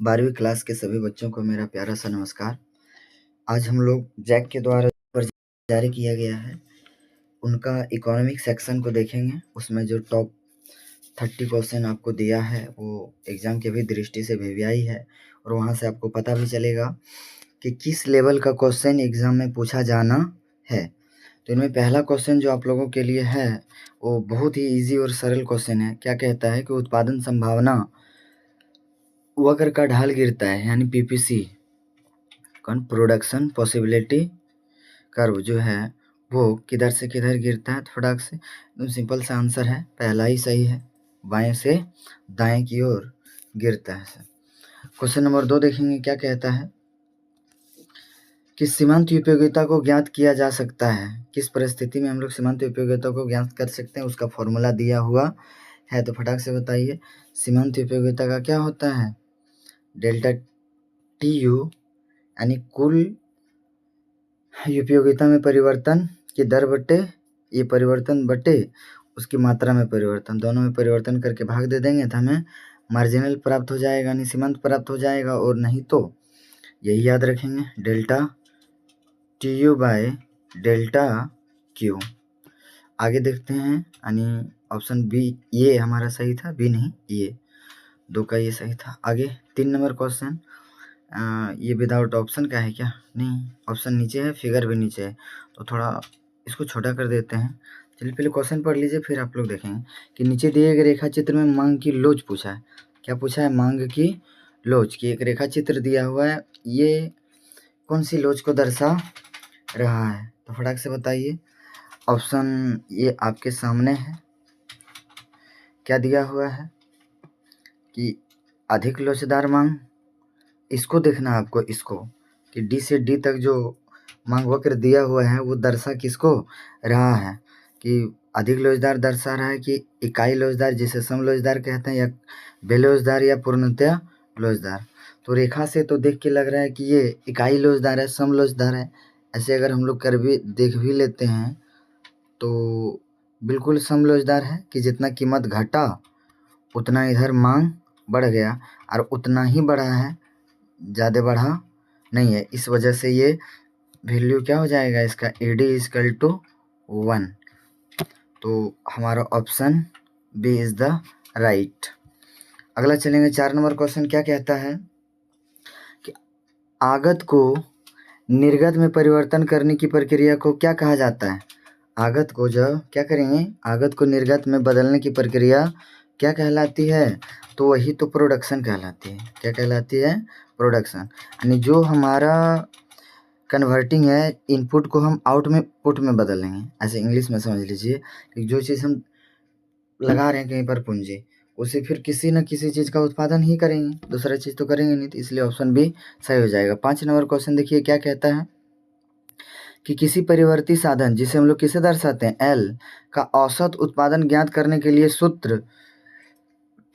12वीं क्लास के सभी बच्चों को मेरा प्यारा सा नमस्कार। आज हम लोग जैक के द्वारा जारी किया गया है उनका इकोनॉमिक सेक्शन को देखेंगे। उसमें जो टॉप 30 क्वेश्चन आपको दिया है वो एग्ज़ाम की भी दृष्टि से वीवीआई है और वहाँ से आपको पता भी चलेगा कि किस लेवल का क्वेश्चन एग्ज़ाम में पूछा जाना है। तो इनमें पहला क्वेश्चन जो आप लोगों के लिए है वो बहुत ही ईजी और सरल क्वेश्चन है। क्या कहता है कि उत्पादन संभावना वक्र का ढाल गिरता है, यानी पीपीसी प्रोडक्शन पॉसिबिलिटी कर्व जो है वो किधर से किधर गिरता है। फटाक से एकदम सिंपल सा आंसर है, पहला ही सही है, बाएं से दाएं की ओर गिरता है। क्वेश्चन नंबर 2 देखेंगे। क्या कहता है कि सीमांत उपयोगिता को ज्ञात किया जा सकता है। किस परिस्थिति में हम लोग सीमांत उपयोगिता को ज्ञात कर सकते हैं, उसका फॉर्मूला दिया हुआ है। तो फटाक से बताइए, सीमांत उपयोगिता का क्या होता है? डेल्टा टी यू यानी कुल उपयोगिता में परिवर्तन की दर बटे ये परिवर्तन बटे उसकी मात्रा में परिवर्तन, दोनों में परिवर्तन करके भाग दे देंगे तो हमें मार्जिनल प्राप्त हो जाएगा, यानी सीमांत प्राप्त हो जाएगा। और नहीं तो यही याद रखेंगे, delta T U by delta Q. आगे देखते हैं, यानी ऑप्शन बी ये हमारा सही था, बी नहीं ये, दो का ये सही था। आगे 3 नंबर क्वेश्चन, ये विदाउट ऑप्शन का है क्या? नहीं, ऑप्शन नीचे है, फिगर भी नीचे है, तो थोड़ा इसको छोटा कर देते हैं। चलिए पहले क्वेश्चन पढ़ लीजिए, फिर आप लोग देखेंगे कि नीचे दिए गए रेखा चित्र में मांग की लोच पूछा है। क्या पूछा है? मांग की लोच की एक रेखा चित्र दिया हुआ है, ये कौन सी लोच को दर्शा रहा है? तो फटाक से बताइए। ऑप्शन ये आपके सामने है, क्या दिया हुआ है कि अधिक लोचदार मांग, इसको देखना है आपको, इसको कि डी से डी तक जो मांग वक्र दिया हुआ है वो दर्शा किसको रहा है, कि अधिक लोचदार दर्शा रहा है कि इकाई लोचदार जिसे सम लोचदार कहते हैं, या बेलोचदार या पूर्णतया लोचदार। तो रेखा से तो देख के लग रहा है कि ये इकाई लोचदार है, सम लोचदार है। ऐसे अगर हम लोग कर भी देख भी लेते हैं तो बिल्कुल सम लोचदार है कि जितना कीमत घटा उतना इधर मांग बढ़ गया और उतना ही बढ़ा है, ज़्यादा बढ़ा नहीं है। इस वजह से ये वैल्यू क्या हो जाएगा इसका, AD इक्वल टू 1। तो हमारा option B is the right. अगला चलेंगे 4 नंबर क्वेश्चन। क्या कहता है कि आगत को निर्गत में परिवर्तन करने की प्रक्रिया को क्या कहा जाता है? आगत को जब क्या करेंगे, आगत को निर्गत में बदलने की प्रक्रिया क्या कहलाती है? तो वही तो प्रोडक्शन कहलाती है। क्या कहलाती है? प्रोडक्शन। यानी जो हमारा कन्वर्टिंग है, इनपुट को हम आउट में पुट में बदलेंगे। ऐसे इंग्लिश में समझ लीजिए कि जो चीज़ हम लगा रहे हैं कहीं पर पूंजी, उसे फिर किसी न किसी चीज़ का उत्पादन ही करेंगे, दूसरा चीज़ तो करेंगे नहीं। तो इसलिए ऑप्शन बी सही हो जाएगा। 5 नंबर क्वेश्चन देखिए। क्या कहता है कि किसी परिवर्ती साधन जिसे हम लोग किसे दर्शाते हैं, एल का औसत उत्पादन ज्ञात करने के लिए सूत्र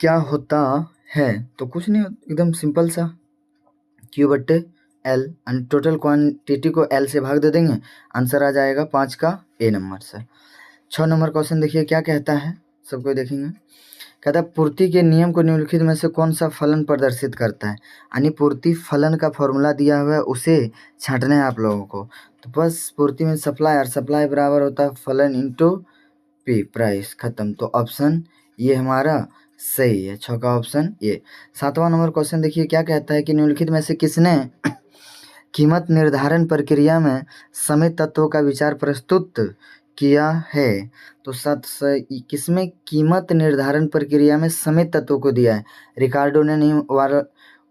क्या होता है? तो कुछ नहीं, एकदम सिंपल सा, क्यू बट्टे एल, एंड टोटल क्वांटिटी को एल से भाग दे देंगे, आंसर आ जाएगा 5 का ए नंबर से। 6 नंबर क्वेश्चन देखिए। क्या कहता है, सबको देखेंगे। कहता है पूर्ति के नियम को निम्नलिखित में से कौन सा फलन प्रदर्शित करता है? यानी पूर्ति फलन का फॉर्मूला दिया हुआ है, उसे छांटना है आप लोगों को। तो बस पूर्ति में सप्लाई, और सप्लाई बराबर होता है फलन इंटू पी, प्राइस, खत्म। तो ऑप्शन ये हमारा सही है, 6 का ऑप्शन ये। 7वां नंबर क्वेश्चन देखिए। क्या कहता है कि निम्नलिखित में से किसने कीमत निर्धारण प्रक्रिया में समित तत्वों का विचार प्रस्तुत किया है? तो किसमें कीमत निर्धारण प्रक्रिया में समित तत्वों को दिया है? रिकार्डो ने नहीं,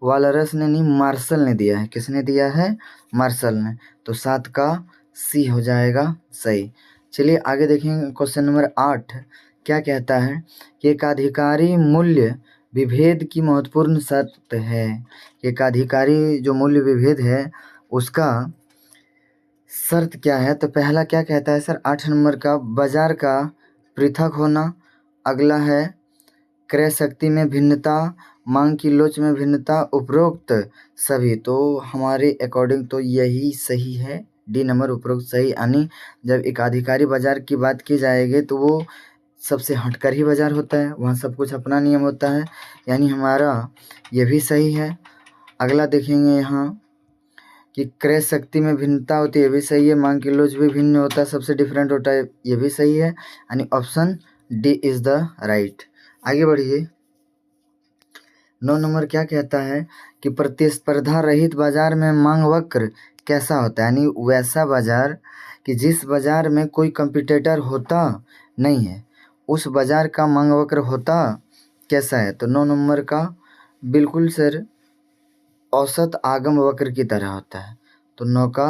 वालरस ने नहीं, मार्शल ने दिया है। किसने दिया है? मार्शल ने। तो 7 का सी हो जाएगा सही। चलिए आगे देखेंगे क्वेश्चन नंबर 8। क्या कहता है कि एकाधिकारी मूल्य विभेद की महत्वपूर्ण शर्त है। एकाधिकारी जो मूल्य विभेद है उसका शर्त क्या है? तो पहला क्या कहता है सर, 8 नंबर का, बाजार का पृथक होना। अगला है क्रय शक्ति में भिन्नता, मांग की लोच में भिन्नता, उपरोक्त सभी। तो हमारे अकॉर्डिंग तो यही सही है, डी नंबर उपरोक्त सही। यानी जब एकाधिकारी बाजार की बात की जाएगी तो वो सबसे हटकर ही बाजार होता है, वहाँ सब कुछ अपना नियम होता है, यानी हमारा ये भी सही है। अगला देखेंगे यहाँ कि क्रय शक्ति में भिन्नता होती है, ये भी सही है। मांग किलो भी भिन्न होता है, सबसे डिफरेंट होता है, ये भी सही है, यानी option D is the right. आगे बढ़िए। 9 नंबर क्या कहता है कि प्रतिस्पर्धा रहित बाजार में मांग वक्र कैसा होता है, यानी वैसा बाजार कि जिस बाजार में कोई कंपटीटर होता नहीं है, उस बाजार का मांग वक्र होता कैसा है। तो 9 नंबर का बिल्कुल सर औसत आगम वक्र की तरह होता है, तो 9 का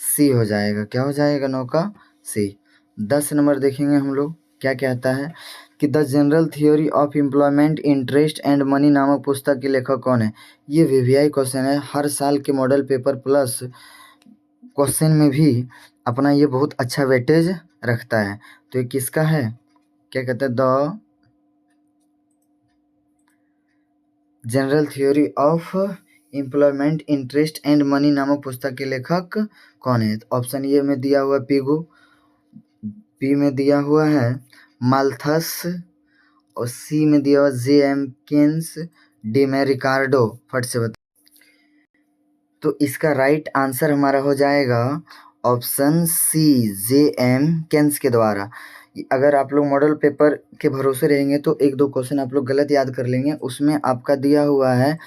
सी हो जाएगा। क्या हो जाएगा? 9 का सी। 10 नंबर देखेंगे हम लोग क्या कहता है कि the general theory of employment interest and money नामक पुस्तक के लेखक कौन है। ये वीवीआई क्वेश्चन है, हर साल के मॉडल पेपर प्लस क्वेश्चन में भी अपना ये बहुत अच्छा वेटेज रखता है। तो ये किसका है? क्या कहते हैं? The general theory of employment interest and money नामक पुस्तक के लेखक कौन है? ऑप्शन ए में दिया हुआ पिगो, बी में दिया हुआ है माल्थस, और सी में दिया हुआ जे.एम. केन्स, डी में रिकार्डो। फट से बता। तो इसका राइट आंसर हमारा हो जाएगा ऑप्शन सी, जे.एम. केन्स के द्वारा। अगर आप लोग मॉडल पेपर के भरोसे रहेंगे तो एक दो क्वेश्चन आप लोग गलत याद कर लेंगे, उसमें आपका दिया हुआ है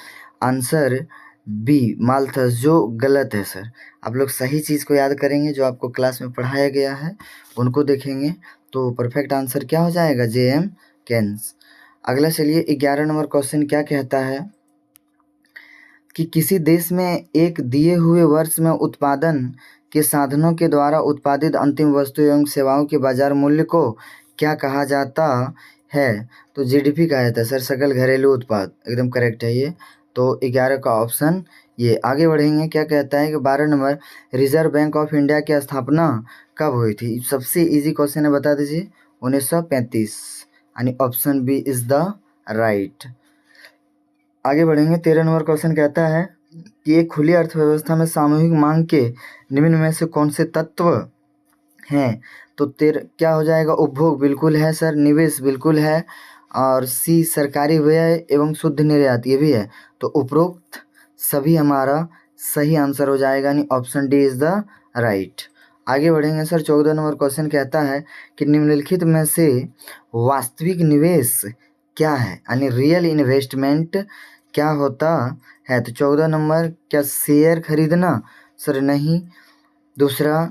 आंसर बी माल्थस, जो गलत है सर। आप लोग सही चीज़ को याद करेंगे, जो आपको क्लास में पढ़ाया गया है उनको देखेंगे, तो परफेक्ट आंसर क्या हो जाएगा? जे.एम. केन्स। अगला चलिए 11 नंबर क्वेश्चन क्या कहता है कि किसी देश में एक दिए हुए वर्ष में उत्पादन के साधनों के द्वारा उत्पादित अंतिम वस्तु एवं सेवाओं के बाजार मूल्य को क्या कहा जाता है। तो जीडीपी कहा जाता है सर, सकल घरेलू उत्पाद। एकदम करेक्ट है ये। तो 11 का ऑप्शन ये। आगे बढ़ेंगे। क्या कहता है कि 12 number reserve bank of India की स्थापना कब हुई थी। सबसे इजी क्वेश्चन है, बता दीजिए। 1935, यानी option B is the right. आगे बढ़ेंगे। 13 नंबर क्वेश्चन कहता है कि एक खुली अर्थव्यवस्था में सामूहिक मांग के निम्न में से कौन से तत्व हैं। तो क्या हो जाएगा? उपभोग बिल्कुल है सर, निवेश बिल्कुल है, और सी सरकारी व्यय एवं शुद्ध निर्यात ये भी है। तो उपरोक्त सभी हमारा सही आंसर हो जाएगा, यानी option D is the right. आगे बढ़ेंगे सर। 14 नंबर क्वेश्चन कहता है कि निम्नलिखित में से वास्तविक निवेश क्या है, यानी रियल इन्वेस्टमेंट क्या होता है। तो 14 नंबर, क्या शेयर खरीदना? सर नहीं। दूसरा,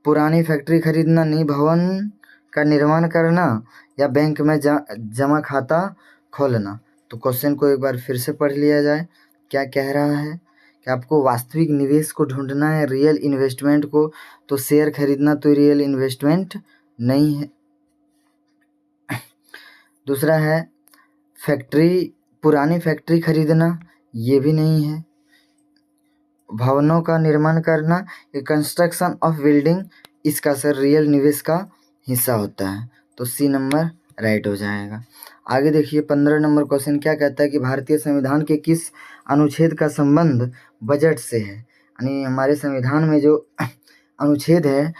पुरानी फैक्ट्री खरीदना? नहीं। भवन का निर्माण करना, या बैंक में जमा खाता खोलना। तो क्वेश्चन को एक बार फिर से पढ़ लिया जाए। क्या कह रहा है कि आपको वास्तविक निवेश को ढूंढना है, रियल इन्वेस्टमेंट को। तो शेयर खरीदना तो रियल इन्वेस्टमेंट नहीं है। दूसरा है पुरानी फैक्ट्री खरीदना, ये भी नहीं है। भवनों का निर्माण करना, ये कंस्ट्रक्शन ऑफ बिल्डिंग, इसका सर रियल निवेश का हिस्सा होता है। तो सी नंबर राइट हो जाएगा। आगे देखिए 15 नंबर क्वेश्चन क्या कहता है कि भारतीय संविधान के किस अनुच्छेद का संबंध बजट से है। यानी हमारे संविधान में जो अनुच्छेद है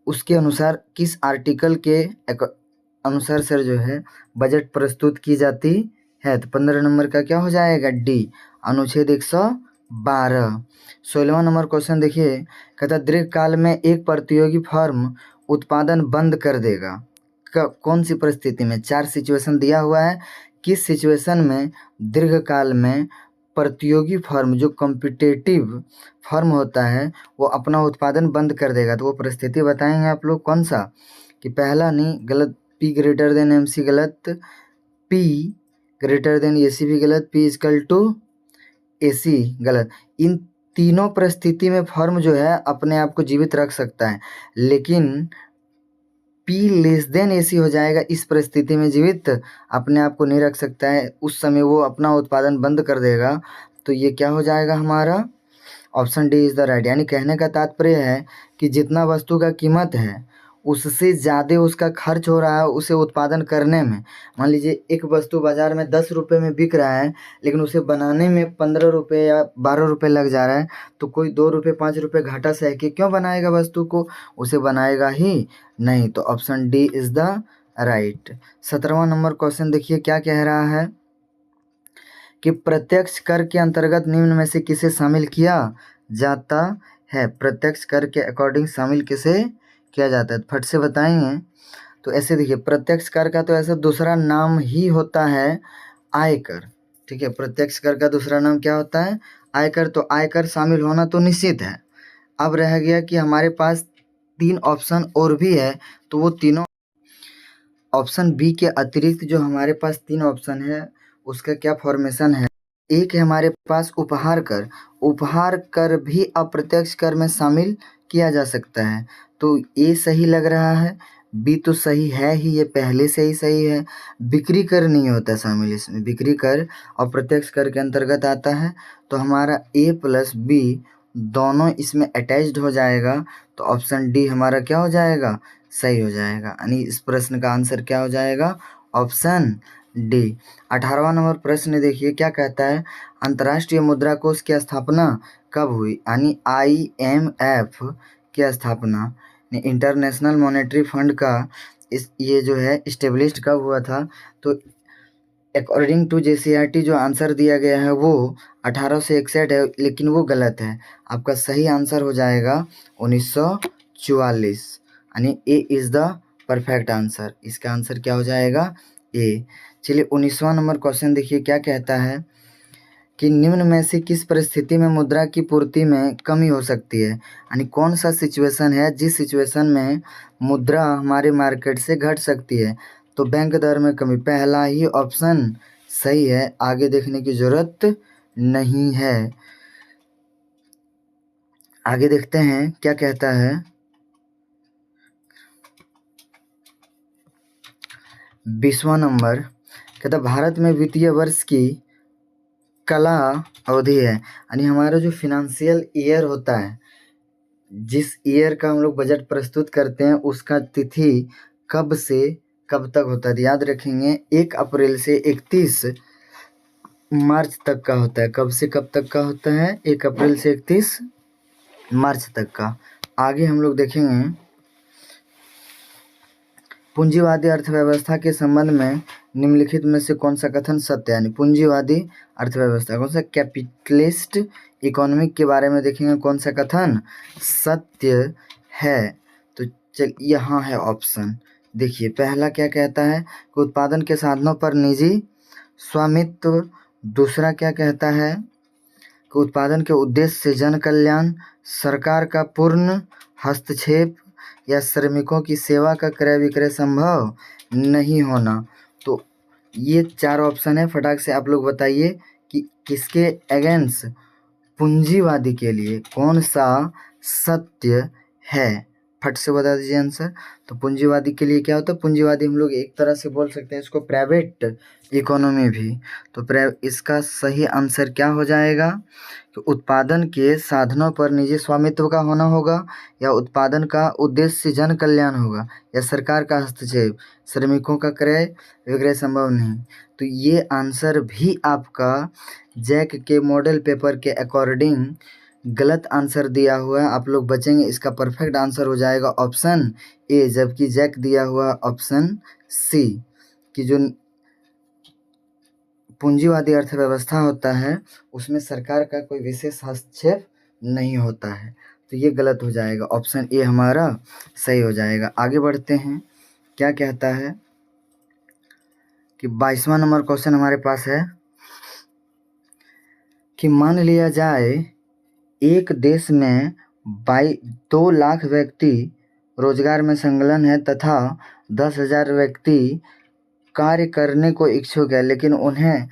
उसके अनुसार किस आर्टिकल के अनुसार सर जो है बजट प्रस्तुत की जाती है। तो 15 नंबर का क्या हो जाएगा? डी, अनुच्छेद 112। 16वां नंबर क्वेश्चन देखिए, कहता दीर्घ काल में एक प्रतियोगी फर्म उत्पादन बंद कर देगा। कौन सी परिस्थिति में? 4 सिचुएशन दिया हुआ है। किस सिचुएशन में दीर्घ काल में प्रतियोगी फर्म, जो कॉम्पिटिटिव फर्म होता है, वो अपना उत्पादन बंद कर देगा। तो वो परिस्थिति बताएंगे आप लोग कौन सा। कि पहला नहीं, गलत। P ग्रेटर देन MC गलत, P ग्रेटर देन AC भी गलत, P इक्वल टू AC गलत। इन तीनों परिस्थिति में फर्म जो है अपने आप को जीवित रख सकता है, लेकिन P लेस देन AC हो जाएगा। इस परिस्थिति में जीवित अपने आप को नहीं रख सकता है, उस समय वो अपना उत्पादन बंद कर देगा। तो ये क्या हो जाएगा हमारा? Option D is the right. यानी कहने का तात्पर्य है कि जितना वस्तु का कीमत है उससे ज़्यादा उसका खर्च हो रहा है उसे उत्पादन करने में। मान लीजिए एक वस्तु बाज़ार में 10 रुपये में बिक रहा है, लेकिन उसे बनाने में 15 रुपये या 12 रुपये लग जा रहा है, तो कोई 2 रुपये 5 रुपये घाटा सह के क्यों बनाएगा वस्तु को? उसे बनाएगा ही नहीं। तो option D is the right. 17वां नंबर क्वेश्चन देखिए क्या कह रहा है कि प्रत्यक्ष कर के अंतर्गत निम्न में से किसे शामिल किया जाता है। प्रत्यक्ष कर के अकॉर्डिंग शामिल किसे किया जाता है, फट से बताएंगे। तो ऐसे देखिए, प्रत्यक्ष कर का तो ऐसा दूसरा नाम ही होता है आयकर। ठीक है, प्रत्यक्ष कर का दूसरा नाम क्या होता है, आयकर। तो आयकर शामिल होना तो निश्चित है। अब रह गया कि हमारे पास 3 ऑप्शन और भी है, तो वो तीनों ऑप्शन बी के अतिरिक्त जो हमारे पास 3 ऑप्शन है उसका क्या फॉर्मेशन है। एक है हमारे पास उपहार कर। उपहार कर भी अप्रत्यक्ष कर में शामिल किया जा सकता है। तो ए सही लग रहा है, बी तो सही है ही, ये पहले से ही सही है। बिक्री कर नहीं होता शामिल इसमें, बिक्री कर अप्रत्यक्ष कर के अंतर्गत आता है। तो हमारा ए प्लस बी दोनों इसमें अटैच्ड हो जाएगा। तो ऑप्शन डी हमारा क्या हो जाएगा, सही हो जाएगा। यानी इस प्रश्न का आंसर क्या हो जाएगा, ऑप्शन डी। 18वां नंबर प्रश्न देखिए क्या कहता है, अंतर्राष्ट्रीय मुद्रा कोष की स्थापना कब हुई। यानी IMF की स्थापना, इंटरनेशनल मॉनेटरी फंड का ये जो है इस्टेब्लिश्ड कब हुआ था। तो अकॉर्डिंग टू JCRT जो आंसर दिया गया है वो 1861 है, लेकिन वो गलत है। आपका सही आंसर हो जाएगा 1944। यानी A is the perfect answer. इसका आंसर क्या हो जाएगा, ए। चलिए 19वां नंबर क्वेश्चन देखिए क्या कहता है कि निम्न में से किस परिस्थिति में मुद्रा की पूर्ति में कमी हो सकती है। यानी कौन सा सिचुएशन है जिस सिचुएशन में मुद्रा हमारे मार्केट से घट सकती है। तो बैंक दर में कमी, पहला ही ऑप्शन सही है, आगे देखने की जरूरत नहीं है। आगे देखते हैं क्या कहता है। 20वां नंबर कहता भारत में वित्तीय वर्ष की कला अवधि है। यानी हमारा जो फिनेंशियल ईयर होता है, जिस ईयर का हम लोग बजट प्रस्तुत करते हैं उसका तिथि कब से कब तक होता है। याद रखेंगे 1 अप्रैल से 31 मार्च तक का होता है। कब से कब तक का होता है, 1 अप्रैल से 31 मार्च तक का। आगे हम लोग देखेंगे पूंजीवादी अर्थव्यवस्था के संबंध में निम्नलिखित में से कौन सा कथन सत्य है। यानी पूंजीवादी अर्थव्यवस्था कौन सा, कैपिटलिस्ट इकोनॉमिक के बारे में देखेंगे कौन सा कथन सत्य है। तो चल यहाँ है ऑप्शन, देखिए पहला क्या कहता है कि उत्पादन के साधनों पर निजी स्वामित्व। दूसरा क्या कहता है कि उत्पादन के उद्देश्य से जन कल्याण, सरकार का पूर्ण हस्तक्षेप या श्रमिकों की सेवा का क्रय विक्रय संभव नहीं होना। तो ये 4 ऑप्शन है, फटाक से आप लोग बताइए कि किसके अगेंस्ट, पूंजीवादी के लिए कौन सा सत्य है, फट से बता दीजिए आंसर। तो पूंजीवादी के लिए क्या होता है, पूंजीवादी हम लोग एक तरह से बोल सकते हैं इसको प्राइवेट इकोनॉमी भी। तो इसका सही आंसर क्या हो जाएगा कि उत्पादन के साधनों पर निजी स्वामित्व का होना होगा, या उत्पादन का उद्देश्य जन कल्याण होगा, या सरकार का हस्तक्षेप, श्रमिकों का क्रय विक्रय संभव नहीं। तो ये आंसर भी आपका जैक के मॉडल पेपर के अकॉर्डिंग गलत आंसर दिया हुआ है, आप लोग बचेंगे। इसका परफेक्ट आंसर हो जाएगा ऑप्शन ए, जबकि जैक दिया हुआ ऑप्शन सी कि जो पूंजीवादी अर्थव्यवस्था होता है उसमें सरकार का कोई विशेष हस्तक्षेप नहीं होता है। तो ये गलत हो जाएगा, ऑप्शन ए हमारा सही हो जाएगा। आगे बढ़ते हैं, क्या कहता है कि 22वां नंबर क्वेश्चन हमारे पास है कि मान लिया जाए एक देश में 2 लाख व्यक्ति रोजगार में संलग्न है तथा 10,000 व्यक्ति कार्य करने को इच्छुक है, लेकिन उन्हें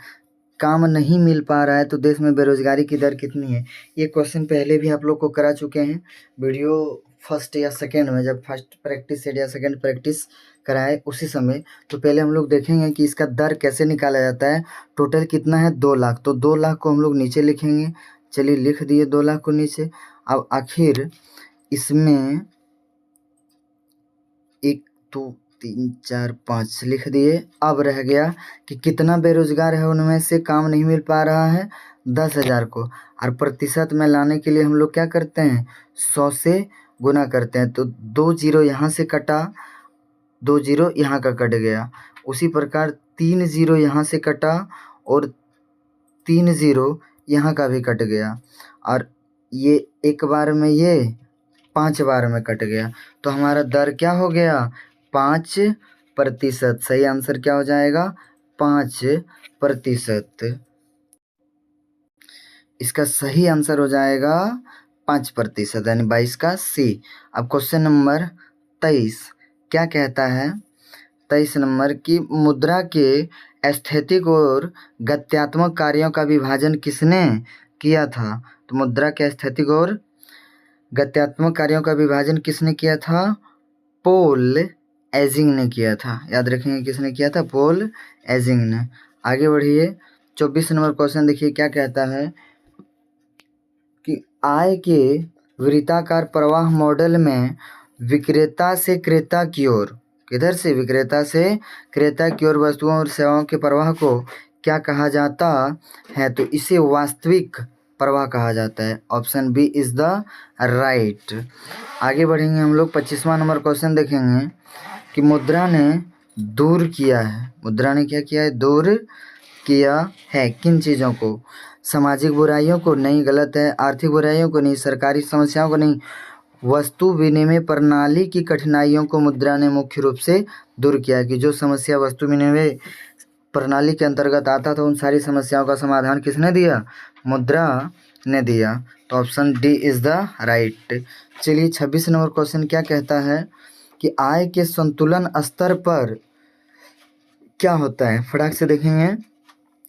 काम नहीं मिल पा रहा है। तो देश में बेरोजगारी की दर कितनी है। ये क्वेश्चन पहले भी आप लोग को करा चुके हैं वीडियो फर्स्ट या सेकेंड में, जब फर्स्ट प्रैक्टिस या सेकेंड प्रैक्टिस कराए उसी समय। तो पहले हम लोग देखेंगे कि इसका दर कैसे निकाला जाता है। टोटल कितना है, 2 लाख। तो 2 लाख को हम लोग नीचे लिखेंगे, चलिए लिख दिए 2 लाख को नीचे। अब आखिर इसमें 1 2 3 4 5 लिख दिए। अब रह गया कि कितना बेरोजगार है, उनमें से काम नहीं मिल पा रहा है 10,000 को। और प्रतिशत में लाने के लिए हम लोग क्या करते हैं, 100 से गुना करते हैं। तो 2 जीरो यहाँ से कटा, 2 जीरो यहाँ का कट गया। उसी प्रकार 3 जीरो यहाँ से कटा और 3 0 यहाँ का भी कट गया, और ये एक बार में ये 5 बार में कट गया, तो हमारा दर क्या हो गया? 5%। सही आंसर क्या हो जाएगा? 5%। इसका सही आंसर हो जाएगा 5%, यानी 22 का सी। अब क्वेश्चन नंबर 23 क्या कहता है? 23 नंबर की मुद्रा के एस्थेटिक और गत्यात्मक कार्यों का विभाजन किसने किया था? तो मुद्रा के एस्थेटिक और गत्यात्मक कार्यों का विभाजन किसने किया था? पॉल एजिंग ने किया था। याद रखेंगे किसने किया था? पॉल एजिंग ने। आगे बढ़िए, 24 नंबर क्वेश्चन देखिए क्या कहता है कि आय के वृत्ताकार प्रवाह मॉडल में विक्रेता से क्रेता की ओर, किधर से? विक्रेता से क्रेता की ओर वस्तुओं और सेवाओं के प्रवाह को क्या कहा जाता है? तो इसे वास्तविक प्रवाह कहा जाता है। Option B is the right. आगे बढ़ेंगे हम लोग, 25वां नंबर क्वेश्चन देखेंगे कि मुद्रा ने दूर किया है। मुद्रा ने क्या किया है? दूर किया है किन चीज़ों को? सामाजिक बुराइयों को नहीं, गलत है। आर्थिक बुराइयों को नहीं, सरकारी समस्याओं को नहीं, वस्तु विनिमय प्रणाली की कठिनाइयों को मुद्रा ने मुख्य रूप से दूर किया। कि जो समस्या वस्तु विनिमय प्रणाली के अंतर्गत आता था, उन सारी समस्याओं का समाधान किसने दिया? मुद्रा ने दिया। तो option D is the right. चलिए 26 नंबर क्वेश्चन क्या कहता है कि आय के संतुलन स्तर पर क्या होता है? फटाक से देखेंगे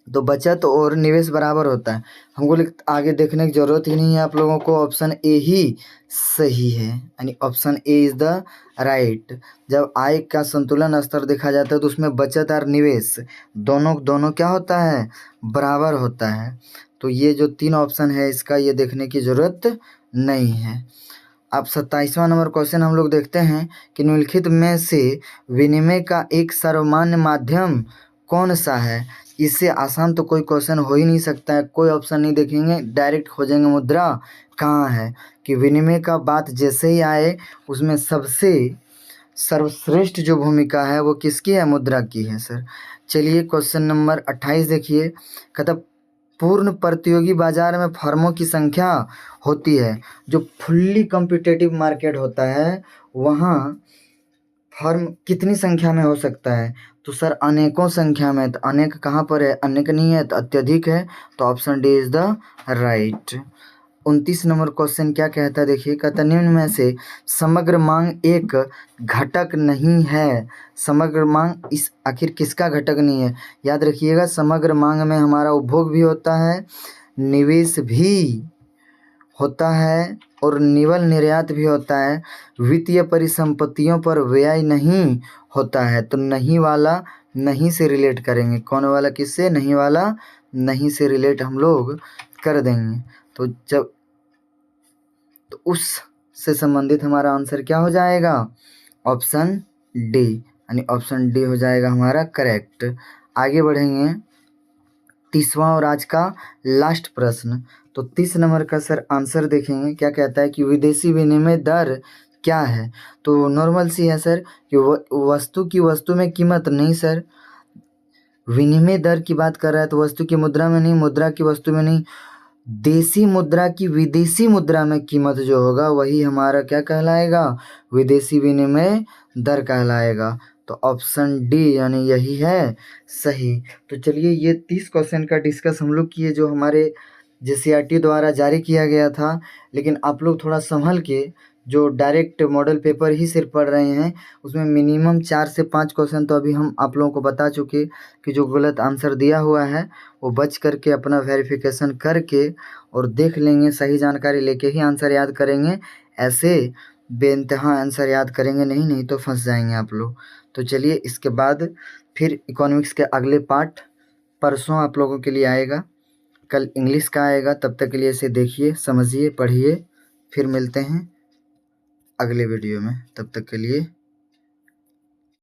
तो बचत और निवेश बराबर होता है। हमको आगे देखने की ज़रूरत ही नहीं है आप लोगों को, ऑप्शन ए ही सही है, यानी option A is the right. जब आय का संतुलन स्तर देखा जाता है तो उसमें बचत और निवेश दोनों क्या होता है? बराबर होता है। तो ये जो 3 ऑप्शन है इसका ये देखने की ज़रूरत नहीं है। अब 27वां नंबर क्वेश्चन हम लोग देखते हैं कि निम्नलिखित में से विनिमय का एक सर्वमान्य माध्यम कौन सा है? इससे आसान तो कोई क्वेश्चन हो ही नहीं सकता है। कोई ऑप्शन नहीं देखेंगे, डायरेक्ट खोजेंगे मुद्रा कहाँ है। कि विनिमय का बात जैसे ही आए उसमें सबसे सर्वश्रेष्ठ जो भूमिका है वो किसकी है? मुद्रा की है सर। चलिए क्वेश्चन नंबर 28 देखिए, कहता पूर्ण प्रतियोगी बाजार में फर्मों की संख्या होती है। जो फुल्ली कॉम्पिटिटिव मार्केट होता है वहाँ फर्म कितनी संख्या में हो सकता है? तो सर अनेकों संख्या में। तो अनेक कहाँ पर है? अनेक नहीं है, तो अत्यधिक है। तो option D is the right. 29 number question क्या कहता है देखिए, कहता निम्न में से समग्र मांग एक घटक नहीं है। समग्र मांग इस आखिर किसका घटक नहीं है? याद रखिएगा, समग्र मांग में हमारा उपभोग भी होता है, निवेश भी होता है और निवल निर्यात भी होता है। वित्तीय परिसंपत्तियों पर व्यय नहीं होता है। तो नहीं वाला नहीं से रिलेट करेंगे। कौन वाला किससे? नहीं वाला नहीं से रिलेट हम लोग कर देंगे। तो जब तो उस से संबंधित हमारा आंसर क्या हो जाएगा? ऑप्शन डी, यानी ऑप्शन डी हो जाएगा हमारा करेक्ट। आगे बढ़ेंगे, 30वां और आज का लास्ट प्रश्न। तो 30 नंबर का सर आंसर देखेंगे क्या कहता है कि विदेशी विनिमय दर क्या है? तो नॉर्मल सी है सर कि वस्तु की वस्तु में कीमत नहीं सर, विनिमय दर की बात कर रहा है तो वस्तु की मुद्रा में नहीं, मुद्रा की वस्तु में नहीं, देसी मुद्रा की विदेशी मुद्रा में कीमत जो होगा वही हमारा क्या कहलाएगा? विदेशी विनिमय दर कहलाएगा। तो ऑप्शन डी यानी यही है सही। तो चलिए ये 30 क्वेश्चन का डिस्कस हम लोग किए जो हमारे JCRT द्वारा जारी किया गया था। लेकिन आप लोग थोड़ा संभल के, जो डायरेक्ट मॉडल पेपर ही सिर्फ पढ़ रहे हैं उसमें मिनिमम 4 से 5 क्वेश्चन तो अभी हम आप लोगों को बता चुके कि जो गलत आंसर दिया हुआ है वो बच करके अपना वेरिफिकेशन करके और देख लेंगे, सही जानकारी लेके ही आंसर याद करेंगे। ऐसे बेइंतहा आंसर याद करेंगे नहीं तो फंस जाएंगे आप लोग। तो चलिए इसके बाद फिर इकोनॉमिक्स के अगले पार्ट परसों आप लोगों के लिए आएगा, कल इंग्लिश का आएगा। तब तक के लिए इसे देखिए, समझिए, पढ़िए। फिर मिलते हैं अगले वीडियो में, तब तक के लिए